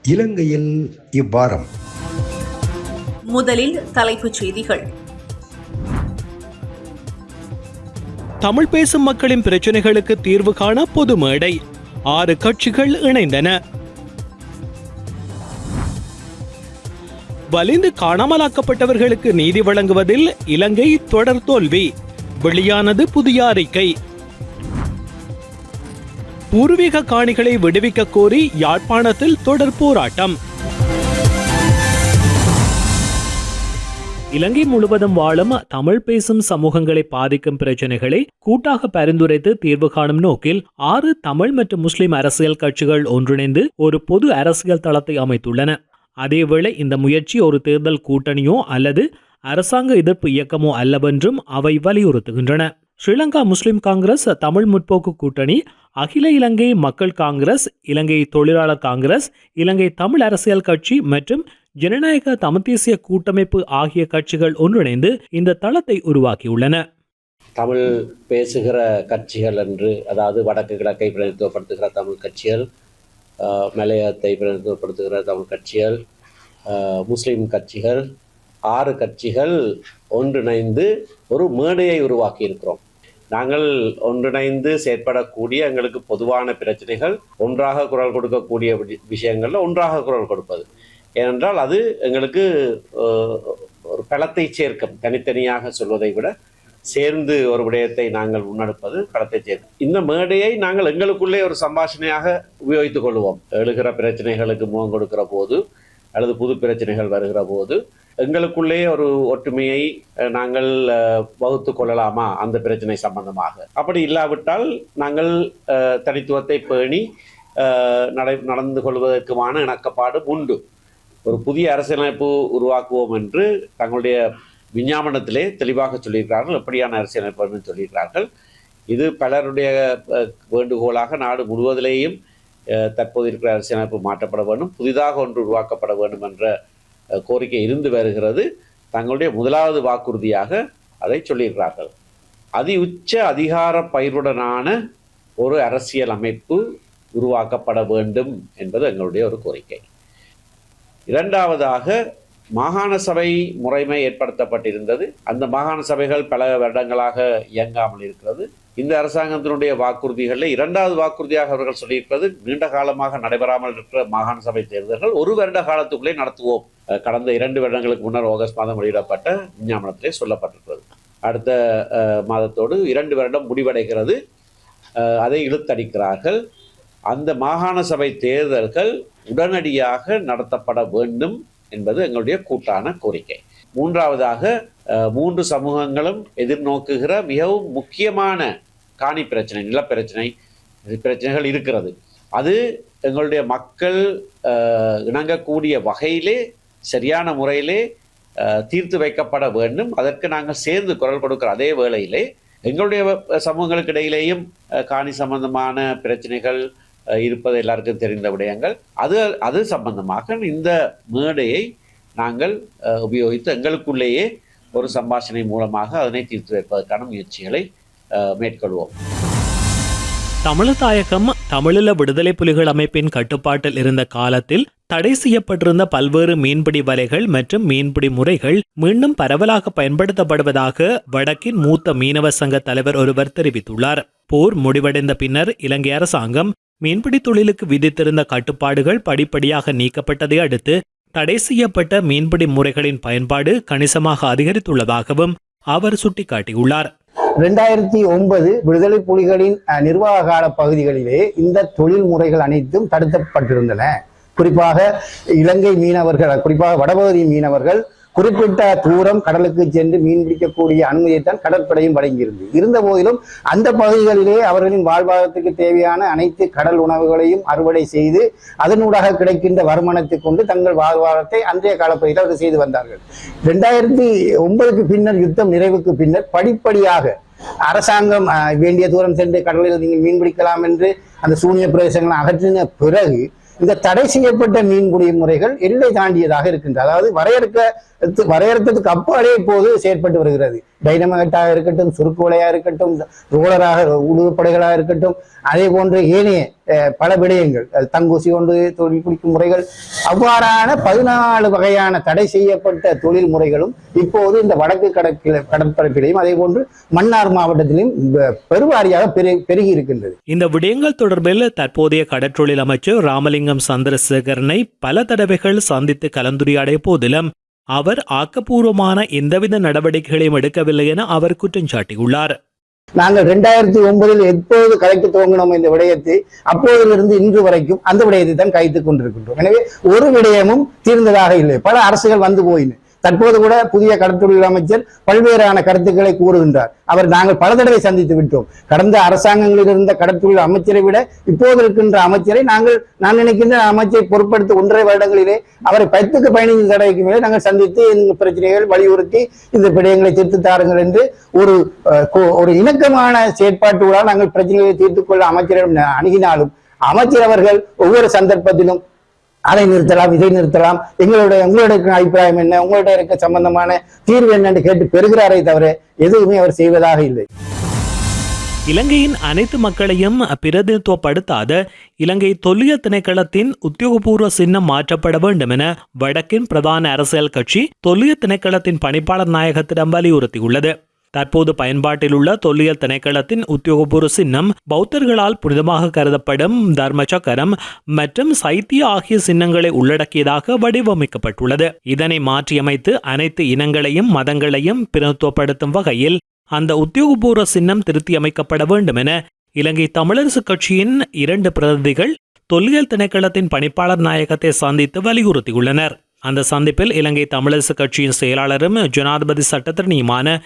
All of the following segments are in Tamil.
இலங்கையில் இவ்வாரம். முதலில் தலைப்புச் செய்திகள். தமிழ் பேசும் மக்களின் பிரச்சனைகளுக்கு தீர்வு காண பொது மேடை, 6 கட்சிகள் இணைந்தன. வலிந்து காணாமலாக்கப்பட்டவர்களுக்கு நீதி வழங்குவதில் இலங்கை தொடர் தோல்வி, வெளியானது புதிய அறிக்கை. பூர்வீக காணிகளை விடுவிக்க கோரி யாழ்ப்பாணத்தில் தொடர் போராட்டம். இலங்கை முழுவதும் வாழும் தமிழ் பேசும் சமூகங்களை பாதிக்கும் பிரச்சனைகளை கூட்டாக பரிந்துரைத்து தீர்வு காணும் நோக்கில் 6 தமிழ் மற்றும் முஸ்லிம் அரசியல் கட்சிகள் ஒன்றிணைந்து ஒரு பொது அரசியல் தளத்தை அமைத்துள்ளன. அதேவேளை இந்த முயற்சி ஒரு தேர்தல் கூட்டணியோ அல்லது அரசாங்க எதிர்ப்பு இயக்கமோ அல்லவென்றும் அவை வலியுறுத்துகின்றன. ஸ்ரீலங்கா முஸ்லிம் காங்கிரஸ், தமிழ் முற்போக்கு கூட்டணி, அகில இலங்கை மக்கள் காங்கிரஸ், இலங்கை தொழிலாளர் காங்கிரஸ், இலங்கை தமிழ் அரசியல் கட்சி மற்றும் ஜனநாயக தமிழ் தேசிய கூட்டமைப்பு ஆகிய கட்சிகள் ஒன்றிணைந்து இந்த தளத்தை உருவாக்கியுள்ளன. தமிழ் பேசுகிற கட்சிகள் என்று, அதாவது வடக்கு கிழக்கை பிரதிநிதித்துவப்படுத்துகிற தமிழ் கட்சிகள், மலையத்தை பிரதிநிதித்துவப்படுத்துகிற தமிழ் கட்சிகள், முஸ்லீம் கட்சிகள், 6 கட்சிகள் ஒன்றிணைந்து ஒரு மேடையை உருவாக்கி இருக்கிறோம். நாங்கள் ஒன்றிணைந்து செயற்படக்கூடிய எங்களுக்கு பொதுவான பிரச்சனைகள், ஒன்றாக குரல் கொடுக்கக்கூடிய விஷயங்களில் ஒன்றாக குரல் கொடுப்பது. ஏனென்றால் அது எங்களுக்கு ஒரு பலத்தை சேர்க்கும். தனித்தனியாக சொல்வதை விட சேர்ந்து ஒரு விடயத்தை நாங்கள் முன்னெடுப்பது பலத்தை சேர்க்கும். இந்த மேடையை நாங்கள் எங்களுக்குள்ளே ஒரு சம்பாஷணையாக உபயோகித்துக் கொள்வோம். எழுகிற பிரச்சனைகளுக்கு முகம் கொடுக்கிற போது அல்லது புது பிரச்சனைகள் வருகிற போது எங்களுக்குள்ளே ஒரு ஒற்றுமையை நாங்கள் வகுத்து கொள்ளலாமா அந்த பிரச்சனை சம்பந்தமாக. அப்படி இல்லாவிட்டால் நாங்கள் தனித்துவத்தை பேணி நடந்து கொள்வதற்குமான இணக்கப்பாடு உண்டு. ஒரு புதிய அரசியலமைப்பு உருவாக்குவோம் என்று தங்களுடைய விஞ்ஞாபனத்திலே தெளிவாக சொல்லியிருக்கிறார்கள். எப்படியான அரசியலமைப்பு சொல்லியிருக்கிறார்கள். இது பலருடைய வேண்டுகோளாக நாடு முழுவதிலேயும் தற்போது இருக்கிற அரசியலமைப்பு மாற்றப்பட வேண்டும், புதிதாக ஒன்று உருவாக்கப்பட வேண்டும் என்ற கோரிக்கை இருந்து வருகிறது. தங்களுடைய முதலாவது வாக்குறுதியாக அதை சொல்லியிருக்கிறார்கள். உச்ச அதிகார பயிருடனான ஒரு அரசியல் அமைப்பு உருவாக்கப்பட வேண்டும் என்பது எங்களுடைய ஒரு கோரிக்கை. இரண்டாவதாக, மாகாண சபை முறைமை ஏற்படுத்தப்பட்டிருந்தது. அந்த மாகாண சபைகள் பல வருடங்களாக இயங்காமல் இருக்கிறது. இந்த அரசாங்கத்தினுடைய வாக்குறுதிகளில் 2வது வாக்குறுதியாக அவர்கள் சொல்லியிருக்கிறது, நீண்ட காலமாக நடைபெறாமல் இருக்கிற மாகாண சபை தேர்தல்கள் 1 வருட காலத்துக்குள்ளே நடத்துவோம். கடந்த 2 வருடங்களுக்கு முன்னர் ஆகஸ்ட் மாதம் வெளியிடப்பட்ட விஞ்ஞாபனத்திலே சொல்லப்பட்டிருக்கிறது. அடுத்த மாதத்தோடு 2 வருடம் முடிவடைகிறது. அதை இழுத்தடிக்கிறார்கள். அந்த மாகாண சபை தேர்தல்கள் உடனடியாக நடத்தப்பட வேண்டும் என்பது எங்களுடைய கூட்டான கோரிக்கை. மூன்றாவதாக, 3 சமூகங்களும் எதிர்நோக்குகிற மிகவும் முக்கியமான காணி பிரச்சனை, பிரச்சனைகள் இருக்கிறது. அது எங்களுடைய மக்கள் இணங்கக்கூடிய வகையிலே சரியான முறையிலே தீர்த்து வைக்கப்பட வேண்டும். அதற்கு நாங்கள் சேர்ந்து குரல் கொடுக்கிற அதே வேளையிலே எங்களுடைய சமூகங்களுக்கு இடையிலேயும் காணி சம்பந்தமான பிரச்சனைகள் இருப்பது எல்லாருக்கும் தெரிந்த விடயங்கள். அது சம்பந்தமாக இந்த மேடையை நாங்கள் உபயோகித்து எங்களுக்குள்ளேயே ஒரு சம்பாஷணை மூலமாக அதனை தீர்த்து வைப்பதற்கான முயற்சிகளை மேற்கொள்வோம். தமிழதாயகம் தமிழீழ விடுதலை புலிகள் அமைப்பின் கட்டுப்பாட்டில் இருந்த காலத்தில் தடை செய்யப்பட்டிருந்த பல்வேறு மீன்பிடி வலைகள் மற்றும் மீன்பிடி முறைகள் மீண்டும் பரவலாக பயன்படுத்தப்படுவதாக வடக்கின் மூத்த மீனவ சங்க தலைவர் ஒருவர் தெரிவித்துள்ளார். போர் முடிவடைந்த பின்னர் இலங்கை அரசாங்கம் மீன்பிடி தொழிலுக்கு விதித்திருந்த கட்டுப்பாடுகள் படிப்படியாக நீக்கப்பட்டதை அடுத்து தடை செய்யப்பட்ட மீன்பிடி முறைகளின் பயன்பாடு கணிசமாக அதிகரித்துள்ளதாகவும் அவர் சுட்டிக்காட்டியுள்ளார். 2009 விடுதலை புலிகளின் நிர்வாக கால பகுதிகளிலே இந்த தொழில் முறைகள் அனைத்தும் தடுக்கப்பட்டிருந்தன. குறிப்பாக இலங்கை மீனவர்கள், குறிப்பாக வடபகுதி மீனவர்கள் குறிப்பிட்ட தூரம் கடலுக்கு சென்று மீன் பிடிக்கக்கூடிய அனுமதியைத்தான் கடற்படையும் வழங்கியிருந்தது. இருந்த போதிலும் அந்த பகுதிகளிலே அவர்களின் வாழ்வாதாரத்துக்கு தேவையான அனைத்து கடல் உணவுகளையும் அறுவடை செய்து அதனூடாக கிடைக்கின்ற வருமானத்தை கொண்டு தங்கள் வாழ்வாதாரத்தை அன்றைய காலப்பகுதியில் அவர்கள் செய்து வந்தார்கள். 2009க்கு பின்னர், யுத்தம் நிறைவுக்கு பின்னர் படிப்படியாக அரசாங்கம் வேண்டிய தூரம் சென்று கடலில் நீங்கள் மீன் பிடிக்கலாம் என்று அந்த சூனிய பிரதேசங்களை அகற்றின பிறகு இந்த தடை செய்யப்பட்ட மீன்பிடி முறைகள் எல்லை தாண்டியதாக இருக்கின்றது. அதாவது வரையறுத்ததுக்கு அப்பாலே இப்போது செயற்பட்டு வருகிறது. டைனமைட்டாக இருக்கட்டும், சுருக்கு வலையாக இருக்கட்டும், ரோலராக உழுவுப்படைகளாக இருக்கட்டும், அதே போன்று ஏனைய பல விடயங்கள், தங்கூசி கொண்டு தொழில் பிடிக்கும் முறைகள், அவ்வாறான 14 வகையான தடை செய்யப்பட்ட தொழில் முறைகளும் இப்போது இந்த வடக்கு கடற்பரப்பிலையும் அதே போன்று மன்னார் மாவட்டத்திலும் பெருவாரியாக பெருகி இருக்கின்றது. இந்த விடயங்கள் தொடர்பில் தற்போதைய கடற்றொழில் அமைச்சர் ராமலிங்கம் சந்திரசேகரனை பல தடவைகள் சந்தித்து கலந்துரையாடிய போதிலும் அவர் ஆக்கப்பூர்வமான எந்தவித நடவடிக்கைகளையும் எடுக்கவில்லை என அவர் குற்றம் சாட்டியுள்ளார். நாங்கள் 2009 எப்போது கலைத்து துவங்கினோம் இந்த விடயத்தை, அப்போதிலிருந்து இன்று வரைக்கும் அந்த விடயத்தை தான் கைத்துக் கொண்டிருக்கின்றோம். எனவே ஒரு விடயமும் தீர்ந்ததாக இல்லை. பல அரசுகள் வந்து போயின. தற்போது கூட புதிய கடற்றொழில் அமைச்சர் பல்வேறான கருத்துக்களை கூறுகின்றார். அவர் நாங்கள் பல தடவை சந்தித்து விட்டோம். கடந்த அரசாங்கங்களில் இருந்த கடற்றொழில் அமைச்சரை விட இப்போது இருக்கின்ற அமைச்சரை நான் நினைக்கின்ற அமைச்சரை பொருட்படுத்த 1.5 வருடங்களிலே அவரை 10-15 தடவைக்கு மேலே நாங்கள் சந்தித்து இந்த பிரச்சனைகள் வலியுறுத்தி இந்த விடயங்களை தீர்த்து தாருங்கள் என்று ஒரு இணக்கமான செயற்பாட்டுகளால் நாங்கள் பிரச்சனைகளை தீர்த்துக் கொள்ள அமைச்சரிடம் அணுகினாலும் அமைச்சர் அவர்கள் ஒவ்வொரு சந்தர்ப்பத்திலும் அதை நிறுத்தலாம், இதை நிறுத்தலாம், உங்களுடைய அபிப்பிராயம் என்ன, உங்களுடைய இருக்க சம்பந்தமான தீர்வு என்னன்னு கேட்டு பெறுகிறாரே தவிர எதுவுமே அவர் செய்வதாக இல்லை. இலங்கையின் அனைத்து மக்களையும் பிரதிநிதித்துவப்படுத்தாத இலங்கை தொல்லியல் திணைக்களத்தின் உத்தியோகபூர்வ சின்னம் மாற்றப்பட வேண்டும் என வடக்கின் பிரதான அரசியல் கட்சி தொல்லியல் திணைக்களத்தின் பணிப்பாளர் நாயகத்திடம் வலியுறுத்தியுள்ளது. தற்போது பயன்பாட்டில் உள்ள தொல்லியல் திணைக்களத்தின் உத்தியோகபூர்வ சின்னம் பௌத்தர்களால் புனிதமாக கருதப்படும் தர்ம சக்கரம் மற்றும் சைத்திய ஆகிய சின்னங்களை உள்ளடக்கியதாக வடிவமைக்கப்பட்டுள்ளது. இதனை மாற்றியமைத்து அனைத்து இனங்களையும் மதங்களையும் பிரதிநிதித்துவப்படுத்தும் வகையில் அந்த உத்தியோகபூர்வ சின்னம் திருத்தியமைக்கப்பட வேண்டும் என இலங்கை தமிழரசு கட்சியின் 2 பிரதிநிதிகள் தொல்லியல் திணைக்களத்தின் பணிப்பாளர் நாயகத்தை சந்தித்து வலியுறுத்தியுள்ளனர். அந்த சந்திப்பில் இலங்கை தமிழரசு கட்சியின் செயலாளரும் ஜனாதிபதி சட்டத்தரணியுமான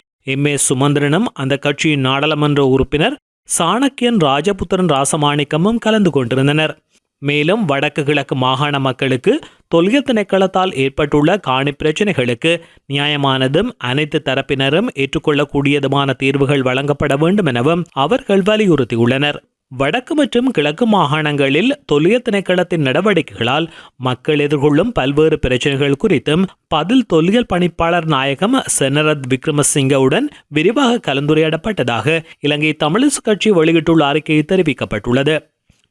M.A. சுமந்திரனும் அந்த கட்சியின் நாடாளுமன்ற உறுப்பினர் சாணக்கியன் ராஜபுத்திரன் ராசமாணிக்கமும் கலந்து கொண்டிருந்தனர். மேலும் வடக்கு கிழக்கு மாகாண மக்களுக்கு தொல்லியல் திணைக்களத்தால் ஏற்பட்டுள்ள காணி பிரச்சினைகளுக்கு நியாயமானதும் அனைத்து தரப்பினரும் ஏற்றுக்கொள்ளக்கூடியதுமான தீர்வுகள் வழங்கப்பட வேண்டும் எனவும் அவர்கள் வலியுறுத்தியுள்ளனர். வடக்கு மற்றும் கிழக்கு மாகாணங்களில் தொல்லியல் திணைக்களத்தின் நடவடிக்கைகளால் மக்கள் எதிர்கொள்ளும் பல்வேறு பிரச்சனைகள் குறித்தும் பதில் தொல்லியல் பணிப்பாளர் நாயகம் செனரத் விக்ரமசிங்கவுடன் விரிவாக கலந்துரையாடப்பட்டதாக இலங்கை தமிழரசு கட்சி வெளியிட்டுள்ள அறிக்கையில் தெரிவிக்கப்பட்டுள்ளது.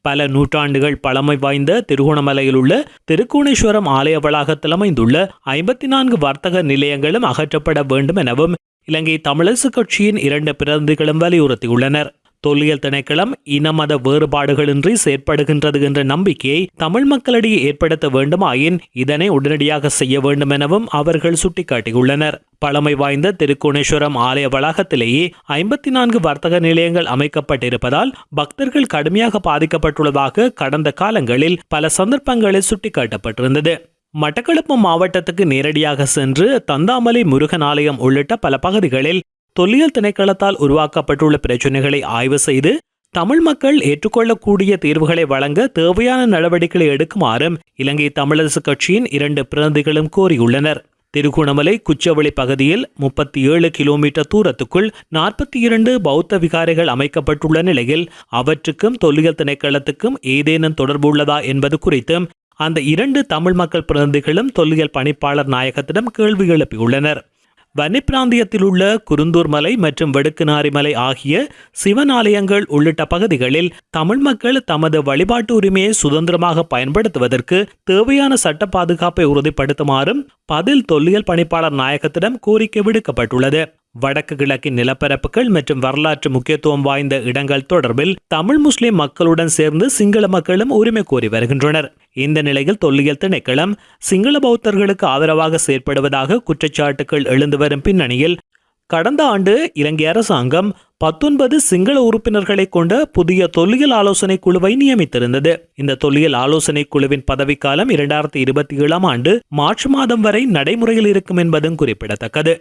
பல நூற்றாண்டுகள் பழமை வாய்ந்த திருகோணமலையில் உள்ள திருக்கோணேஸ்வரம் ஆலய வளாகத்தில் அமைந்துள்ள 54 வர்த்தக நிலையங்களும் அகற்றப்பட வேண்டும் எனவும் இலங்கை தமிழரசு கட்சியின் 2 பிரதிநிதிகளும் வலியுறுத்தியுள்ளனர். தொல்லியல் திணைக்களம் இன மத வேறுபாடுகளின்றி செயற்படுகின்றது என்ற நம்பிக்கையை தமிழ் மக்களிடையே ஏற்படுத்த வேண்டுமாயின் இதனை உடனடியாக செய்ய வேண்டும் எனவும் அவர்கள் சுட்டிக்காட்டியுள்ளனர். பழமை வாய்ந்த திருக்கோணேஸ்வரம் ஆலய வளாகத்திலேயே 54 வர்த்தக நிலையங்கள் அமைக்கப்பட்டிருப்பதால் பக்தர்கள் கடுமையாக பாதிக்கப்பட்டுள்ளதாக கடந்த காலங்களில் பல சந்தர்ப்பங்களில் சுட்டிக்காட்டப்பட்டிருந்தது. மட்டக்களப்பு மாவட்டத்துக்கு நேரடியாக சென்று தந்தாமலை முருகன் ஆலயம் உள்ளிட்ட பல பகுதிகளில் தொல்லியல் திணைக்களத்தால் உருவாக்கப்பட்டுள்ள பிரச்சினைகளை ஆய்வு செய்து தமிழ் மக்கள் ஏற்றுக்கொள்ளக்கூடிய தீர்வுகளை வழங்க தேவையான நடவடிக்கைகளை எடுக்குமாறும் இலங்கை தமிழரசு கட்சியின் 2 பிரதிநிதிகளும் கோரியுள்ளனர். திருகோணமலை குச்சவெளி பகுதியில் 37 கிலோமீட்டர் தூரத்துக்குள் 42 பௌத்த விகாரைகள் அமைக்கப்பட்டுள்ள நிலையில் அவற்றுக்கும் தொல்லியல் திணைக்களத்துக்கும் ஏதேனும் தொடர்பு உள்ளதா என்பது குறித்தும் அந்த 2 தமிழ் மக்கள் பிரதிநிதிகளும் தொல்லியல் பணிப்பாளர் நாயகத்திடம் கேள்வி எழுப்பியுள்ளனர். வன்னி பிராந்தியத்தில் உள்ள குருந்தூர் மலை மற்றும் வெடுக்குநாரி மலை ஆகிய சிவன் ஆலயங்கள் உள்ளிட்ட பகுதிகளில் தமிழ் மக்கள் தமது வழிபாட்டு உரிமையை சுதந்திரமாக பயன்படுத்துவதற்கு தேவையான சட்ட பாதுகாப்பை உறுதிப்படுத்துமாறும் பதில் தொல்லியல் பணிப்பாளர் நாயகத்திடம் கோரிக்கை விடுக்கப்பட்டுள்ளது. வடக்கு கிழக்கின் நிலப்பரப்புகள் மற்றும் வரலாற்று முக்கியத்துவம் வாய்ந்த இடங்கள் தொடர்பில் தமிழ் முஸ்லிம் மக்களுடன் சேர்ந்து சிங்கள மக்களும் உரிமை கோரி வருகின்றனர். இந்த நிலையில் தொல்லியல் திணைக்களம் சிங்கள பௌத்தர்களுக்கு ஆதரவாக செயற்படுவதாக குற்றச்சாட்டுகள் எழுந்து வரும் பின்னணியில் கடந்த ஆண்டு இலங்கை அரசாங்கம் 19 சிங்கள உறுப்பினர்களை கொண்ட புதிய தொல்லியல் ஆலோசனை குழுவை நியமித்திருந்தது. இந்த தொல்லியல் ஆலோசனை குழுவின் பதவிக்காலம் 2027 ஆண்டு மார்ச் மாதம் வரை நடைமுறையில் இருக்கும் என்பதும் குறிப்பிடத்தக்கது.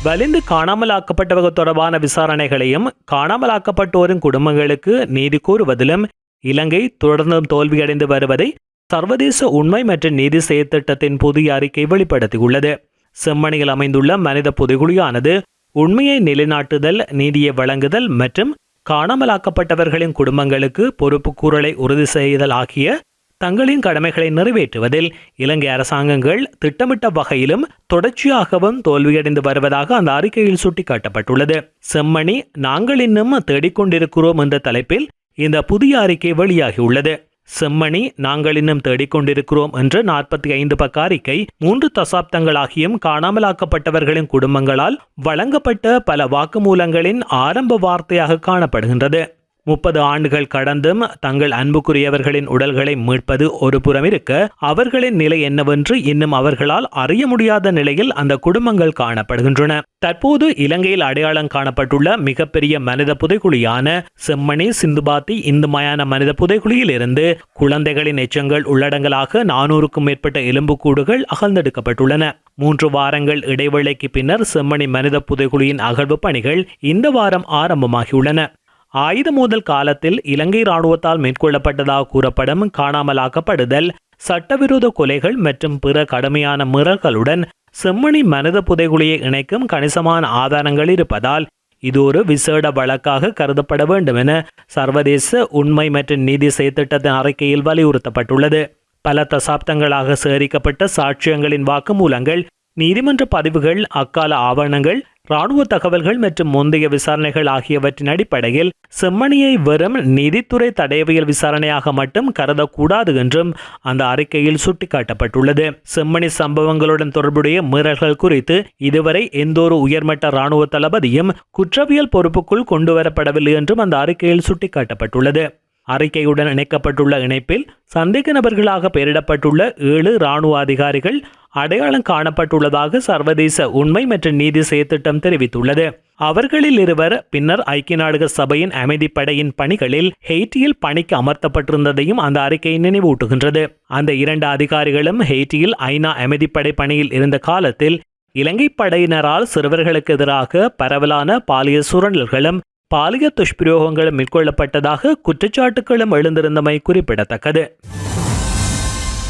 வலிந்து காணாமலாக்கப்பட்டவர்கள் தொடர்பான விசாரணைகளையும் காணாமலாக்கப்பட்டோரின் குடும்பங்களுக்கு நீதி கோருவதிலும் இலங்கை தொடர்ந்தும் தோல்வியடைந்து வருவதை சர்வதேச உண்மை மற்றும் நீதி செயற்திட்டத்தின் புதிய அறிக்கை வெளிப்படுத்தியுள்ளது. செம்மணியில் அமைந்துள்ள மனித புதைகுழியானது உண்மையை நிலைநாட்டுதல், நீதியை வழங்குதல் மற்றும் காணாமலாக்கப்பட்டவர்களின் குடும்பங்களுக்கு பொறுப்பு கூறலை உறுதி செய்தல் ஆகிய தங்களின் கடமைகளை நிறைவேற்றுவதில் இலங்கை அரசாங்கங்கள் திட்டமிட்ட வகையிலும் தொடர்ச்சியாகவும் தோல்வியடைந்து வருவதாக அந்த அறிக்கையில் சுட்டிக்காட்டப்பட்டுள்ளது. செம்மணி நாங்கள் இன்னும் தேடிக்கொண்டிருக்கிறோம் என்ற தலைப்பில் இந்த புதிய அறிக்கை வெளியாகியுள்ளது. செம்மணி நாங்கள் இன்னும் தேடிக்கொண்டிருக்கிறோம் என்ற 45 பக்க அறிக்கை 3 தசாப்தங்களாகியும் காணாமலாக்கப்பட்டவர்களின் குடும்பங்களால் வழங்கப்பட்ட பல வாக்குமூலங்களின் ஆரம்ப வார்த்தையாக காணப்படுகின்றது. 30 ஆண்டுகள் கடந்தும் தங்கள் அன்புக்குரியவர்களின் உடல்களை மீட்பது ஒரு புறம் இருக்க, அவர்களின் நிலை என்னவென்று இன்னும் அவர்களால் அறிய முடியாத நிலையில் அந்த குடும்பங்கள் காணப்படுகின்றன. தற்போது இலங்கையில் அடையாளம் காணப்பட்டுள்ள மிகப்பெரிய மனித புதைகுழியான செம்மணி சிந்துபாத்தி இந்து மயான மனித புதைகுழியில் இருந்து குழந்தைகளின் எச்சங்கள் உள்ளடங்கலாக 400க்கும் மேற்பட்ட எலும்புக்கூடுகள் அகழ்ந்தெடுக்கப்பட்டுள்ளன. 3 வாரங்கள் இடைவேளைக்கு பின்னர் செம்மணி மனித புதைகுழியின் அகழ்வு பணிகள் இந்த வாரம் ஆரம்பமாகியுள்ளன. ஆயுத மோதல் காலத்தில் இலங்கை இராணுவத்தால் மேற்கொள்ளப்பட்டதாக கூறப்படும் காணாமலாக்கப்படுதல், சட்டவிரோத கொலைகள் மற்றும் பிற கடுமையான மீறல்களுடன் செம்மணி மனித புதைகுழியை இணைக்கும் கணிசமான ஆதாரங்கள் இருப்பதால் இது ஒரு விசேட வழக்காக கருதப்பட வேண்டும் என சர்வதேச உண்மை மற்றும் நீதி செயற்திட்டத்தின் அறிக்கையில் வலியுறுத்தப்பட்டுள்ளது. பல தசாப்தங்களாக சேகரிக்கப்பட்ட சாட்சியங்களின் வாக்குமூலங்கள், நீதிமன்ற பதிவுகள், அக்கால ஆவணங்கள், இராணுவ தகவல்கள் மற்றும் முந்தைய விசாரணைகள் ஆகியவற்றின் அடிப்படையில் செம்மணியை வெறும் நீதித்துறை தடயவியல் விசாரணையாக மட்டும் கருதக்கூடாது என்றும் அந்த அறிக்கையில் சுட்டிக்காட்டப்பட்டுள்ளது. செம்மணி சம்பவங்களுடன் தொடர்புடைய மீறல்கள் குறித்து இதுவரை எந்தொரு உயர்மட்ட இராணுவ தளபதியும் குற்றவியல் பொறுப்புக்குள் கொண்டுவரப்படவில்லை என்றும் அந்த அறிக்கையில் சுட்டிக்காட்டப்பட்டுள்ளது. அறிக்கையுடன் இணைக்கப்பட்டுள்ள இணைப்பில் சந்தேக நபர்களாக பெயரிடப்பட்டுள்ள 7 இராணுவ அதிகாரிகள் அடையாளம் காணப்பட்டுள்ளதாக சர்வதேச உண்மை மற்றும் நீதி செயற்திட்டம் தெரிவித்துள்ளது. அவர்களில் 2 பின்னர் ஐக்கிய நாடுகள் சபையின் அமைதிப்படையின் பணிகளில் ஹெய்ட்டியில் பணிக்கு அமர்த்தப்பட்டிருந்ததையும் அந்த அறிக்கை நினைவூட்டுகின்றது. அந்த 2 அதிகாரிகளும் ஹெய்ட்டியில் ஐநா அமைதிப்படை பணியில் இருந்த காலத்தில் இலங்கை படையினரால் சிறுவர்களுக்கு எதிராக பரவலான பாலியல் சுரண்டல்களும் பாலியல் துஷ்பிரயோகங்களும் மேற்கொள்ளப்பட்டதாக குற்றச்சாட்டுகளும் எழுந்திருந்தமை குறிப்பிடத்தக்கது.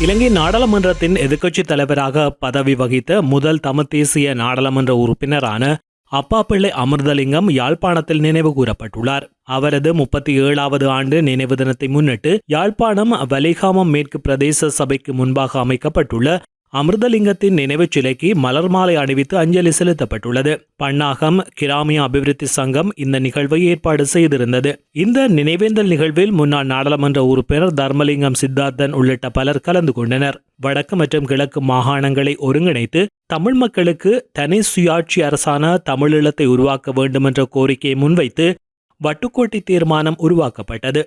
இலங்கை நாடாளுமன்றத்தின் எதிர்க்கட்சித் தலைவராக பதவி வகித்த முதல் தமிழ் தேசிய நாடாளுமன்ற உறுப்பினரான அப்பாப்பிள்ளை அமிர்தலிங்கம் யாழ்ப்பாணத்தில் நினைவு கூறப்பட்டுள்ளார். அவரது 37வது ஆண்டு நினைவு தினத்தை முன்னிட்டு யாழ்ப்பாணம் வலிகாமம் மேற்கு பிரதேச சபைக்கு முன்பாக அமைக்கப்பட்டுள்ள அமிர்தலிங்கத்தின் நினைவு சிலைக்கு மலர் மாலை அணிவித்து அஞ்சலி செலுத்தப்பட்டுள்ளது. பன்னாகம் கிராமிய அபிவிருத்தி சங்கம் இந்த நிகழ்வை ஏற்பாடு செய்திருந்தது. இந்த நினைவேந்தல் நிகழ்வில் முன்னாள் நாடாளுமன்ற உறுப்பினர் தர்மலிங்கம் சித்தார்த்தன் உள்ளிட்ட பலர் கலந்து கொண்டனர். வடக்கு மற்றும் கிழக்கு மாகாணங்களை ஒருங்கிணைத்து தமிழ் மக்களுக்கு தனி சுயாட்சி அரசான தமிழீழத்தை உருவாக்க வேண்டும் என்ற கோரிக்கையை முன்வைத்து வட்டுக்கோட்டை தீர்மானம் உருவாக்கப்பட்டது.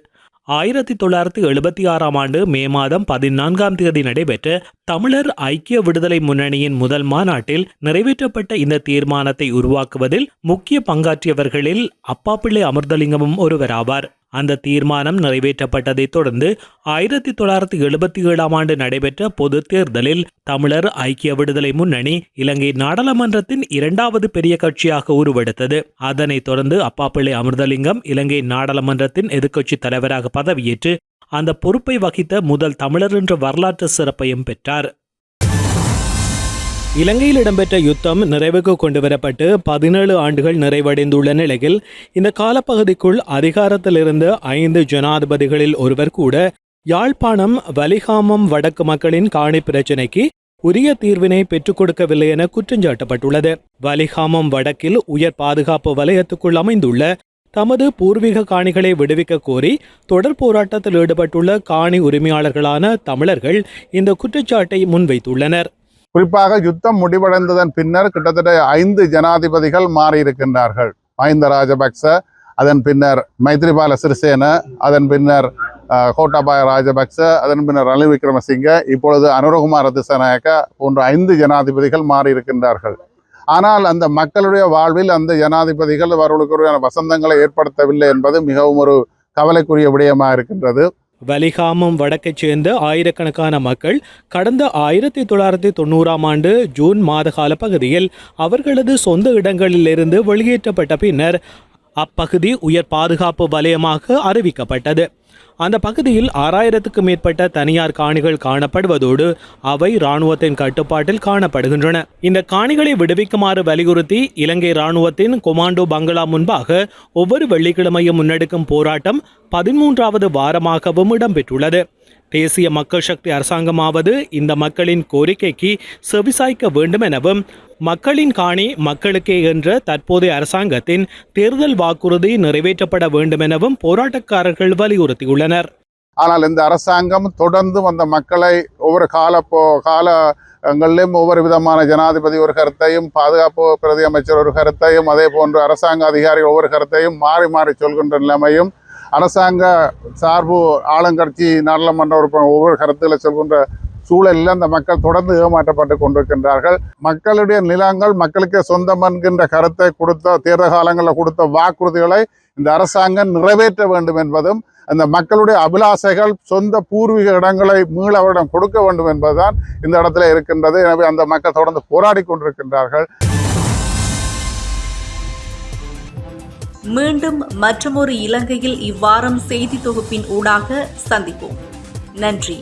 1976ஆம் ஆண்டு மே மாதம் 14ஆம் தேதி நடைபெற்ற தமிழர் ஐக்கிய விடுதலை முன்னணியின் முதல் மாநாட்டில் நிறைவேற்றப்பட்ட இந்த தீர்மானத்தை உருவாக்குவதில் முக்கிய பங்காற்றியவர்களில் அப்பாப்பிள்ளை அமிர்தலிங்கமும் ஒருவராவார். அந்த தீர்மானம் நிறைவேற்றப்பட்டதைத் தொடர்ந்து 1977ஆம் ஆண்டு நடைபெற்ற பொது தேர்தலில் தமிழர் ஐக்கிய விடுதலை முன்னணி இலங்கை நாடாளுமன்றத்தின் 2வது பெரிய கட்சியாக உருவெடுத்தது. அதனைத் தொடர்ந்து அப்பாப்பிள்ளை அமிர்தலிங்கம் இலங்கை நாடாளுமன்றத்தின் எதிர்க்கட்சி தலைவராக பதவியேற்று அந்த பொறுப்பை வகித்த முதல் தமிழர் என்ற வரலாற்று சிறப்பையும் பெற்றார். இலங்கையில் இடம்பெற்ற யுத்தம் நிறைவுக்கு கொண்டுவரப்பட்டு 17 ஆண்டுகள் நிறைவடைந்துள்ள நிலையில் இந்த காலப்பகுதிக்குள் அதிகாரத்தில் இருந்த 5 ஜனாதிபதிகளில் ஒருவர் கூட யாழ்ப்பாணம் வலிகாமம் வடக்கு மக்களின் காணி பிரச்சினைக்கு உரிய தீர்வினை பெற்றுக் கொடுக்கவில்லை என குற்றஞ்சாட்டப்பட்டுள்ளது. வலிகாமம் வடக்கில் உயர் பாதுகாப்பு வலயத்துக்குள் அமைந்துள்ள தமது பூர்வீக காணிகளை விடுவிக்க கோரி தொடர் போராட்டத்தில் ஈடுபட்டுள்ள காணி உரிமையாளர்களான தமிழர்கள் இந்த குற்றச்சாட்டை முன்வைத்துள்ளனர். குறிப்பாக யுத்தம் முடிவடைந்ததன் பின்னர் கிட்டத்தட்ட 5 ஜனாதிபதிகள் மாறியிருக்கின்றார்கள். மஹிந்த ராஜபக்ச, அதன் பின்னர் மைத்ரிபால சிறிசேன, அதன் பின்னர் கோட்டாபாய ராஜபக்ச, அதன் பின்னர் ரணில் விக்ரமசிங்க, இப்பொழுது அனுரகுமார திசாநாயக்க போன்ற 5 ஜனாதிபதிகள் மாறியிருக்கின்றார்கள். ஆனால் அந்த மக்களுடைய வாழ்வில் அந்த ஜனாதிபதிகள் அவர்களுக்கு வசந்தங்களை ஏற்படுத்தவில்லை என்பது மிகவும் ஒரு கவலைக்குரிய விடயமாக இருக்கின்றது. வலிகாமம் வடக்கைச் சேர்ந்த ஆயிரக்கணக்கான மக்கள் கடந்த 1990ஆம் ஆண்டு ஜூன் மாத கால பகுதியில் அவர்களது சொந்த இடங்களிலிருந்து வெளியேற்றப்பட்ட பின்னர் அப்பகுதி உயர் பாதுகாப்பு வலயமாக அறிவிக்கப்பட்டது. அந்த பகுதியில் 6000க்கும் மேற்பட்ட தனியார் காணிகள் காணப்படுவதோடு அவை இராணுவத்தின் கட்டுப்பாட்டில் காணப்படுகின்றன. இந்த காணிகளை விடுவிக்குமாறு வலியுறுத்தி இலங்கை இராணுவத்தின் கொமாண்டோ பங்களா முன்பாக ஒவ்வொரு வெள்ளிக்கிழமையும் முன்னெடுக்கும் போராட்டம் 13வது வாரமாகவும் இடம்பெற்றுள்ளது. தேசிய மக்கள் சக்தி அரசாங்கமாவது இந்த மக்களின் கோரிக்கைக்கு செவிசாய்க்க வேண்டும் எனவும், மக்களின் காணி மக்களுக்கே என்ற தற்போதைய அரசாங்கத்தின் தேர்தல் வாக்குறுதி நிறைவேற்றப்பட வேண்டும் எனவும் போராட்டக்காரர்கள் வலியுறுத்தியுள்ளனர். ஆனால் இந்த அரசாங்கம் தொடர்ந்து அந்த மக்களை ஒவ்வொரு காலங்களிலும் ஒவ்வொரு விதமான ஜனாதிபதி ஒரு கருத்தையும், பாதுகாப்பு பிரதி அமைச்சர் ஒரு கருத்தையும், அதே போன்று அரசாங்க அதிகாரிகள் ஒவ்வொரு கருத்தையும் மாறி மாறி சொல்கின்ற நிலைமையும், அரசாங்க சார்பு ஆளுங்கட்சி நாடாளுமன்ற உறுப்பினர் ஒவ்வொரு கருத்துக்களை சொல்கின்ற சூழலில் அந்த மக்கள் தொடர்ந்து ஏமாற்றப்பட்டு கொண்டிருக்கின்றார்கள். மக்களுடைய நிலங்கள் மக்களுக்கே சொந்தம் என்கின்ற கருத்தை கொடுத்த தேர்தல் காலங்களில் கொடுத்த வாக்குறுதிகளை இந்த அரசாங்கம் நிறைவேற்ற வேண்டும் என்பதும், அந்த மக்களுடைய அபிலாசைகள் சொந்த பூர்வீக இடங்களை மீள அவரிடம் கொடுக்க வேண்டும் என்பதுதான் இந்த இடத்துல இருக்கின்றது. எனவே அந்த மக்கள் தொடர்ந்து போராடி கொண்டிருக்கின்றார்கள். மீண்டும் மற்றொரு இலங்கையில் இவ்வாரம் செய்தி தொகுப்பின் ஊடாக சந்திப்போம். நன்றி.